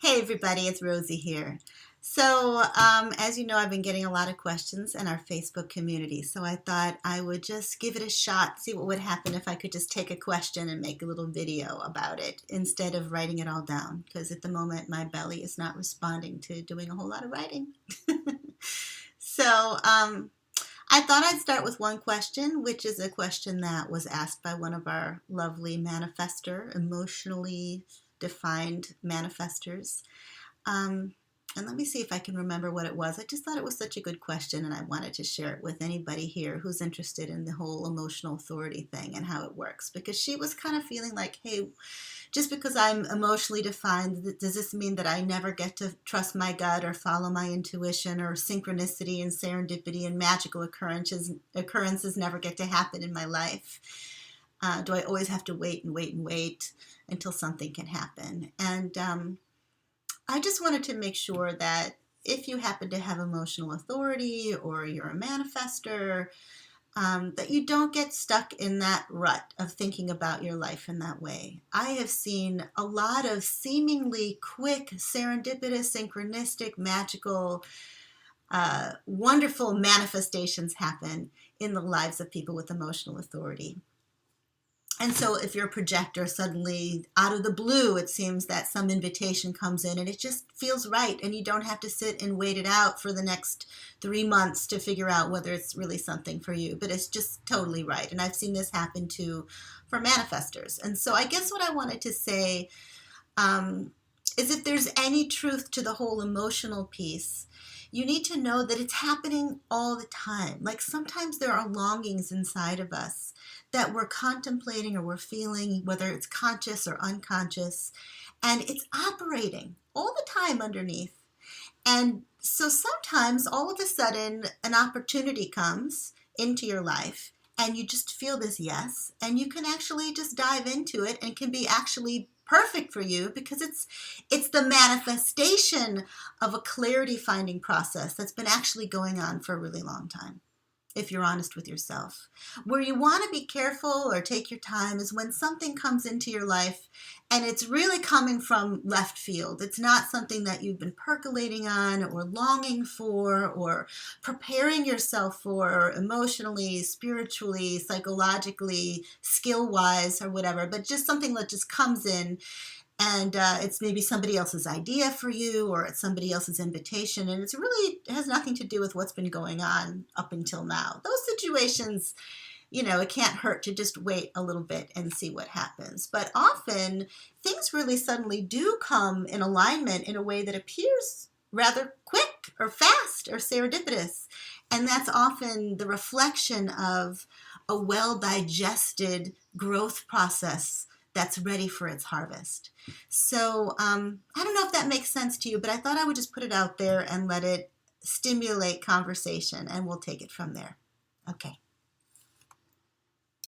Hey everybody, it's Rosie here. So, as you know, I've been getting a lot of questions in our Facebook community, so I thought I would just give it a shot, see what would happen if I could just take a question and make a little video about it instead of writing it all down, because at the moment my belly is not responding to doing a whole lot of writing. So, I thought I'd start with one question, which is a question that was asked by one of our lovely manifestor, emotionally defined manifestors. And let me see if I can remember what it was. I just thought it was such a good question, and I wanted to share it with anybody here who's interested in the whole emotional authority thing and how it works. Because she was kind of feeling like, hey, just because I'm emotionally defined, does this mean that I never get to trust my gut or follow my intuition, or synchronicity and serendipity and magical occurrences never get to happen in my life? Do I always have to wait and wait and wait until something can happen? And I just wanted to make sure that if you happen to have emotional authority or you're a manifestor, that you don't get stuck in that rut of thinking about your life in that way. I have seen a lot of seemingly quick, serendipitous, synchronistic, magical, wonderful manifestations happen in the lives of people with emotional authority. And so if you're a projector, suddenly out of the blue, it seems that some invitation comes in and it just feels right. And you don't have to sit and wait it out for the next 3 months to figure out whether it's really something for you. But it's just totally right. And I've seen this happen too for manifestors. And so I guess what I wanted to say is if there's any truth to the whole emotional piece, you need to know that it's happening all the time. Like sometimes there are longings inside of us that we're contemplating or we're feeling, whether it's conscious or unconscious, and it's operating all the time underneath. And so sometimes all of a sudden an opportunity comes into your life and you just feel this yes, and you can actually just dive into it and can be actually perfect for you because it's the manifestation of a clarity finding process that's been actually going on for a really long time, if you're honest with yourself. Where you want to be careful or take your time is when something comes into your life and it's really coming from left field. It's not something that you've been percolating on or longing for or preparing yourself for emotionally, spiritually, psychologically, skill-wise or whatever, but just something that just comes in. And it's maybe somebody else's idea for you, or it's somebody else's invitation, and it has nothing to do with what's been going on up until now. Those situations, it can't hurt to just wait a little bit and see what happens. But often things really suddenly do come in alignment in a way that appears rather quick or fast or serendipitous. And that's often the reflection of a well-digested growth process that's ready for its harvest. So I don't know if that makes sense to you, but I thought I would just put it out there and let it stimulate conversation, and we'll take it from there. Okay.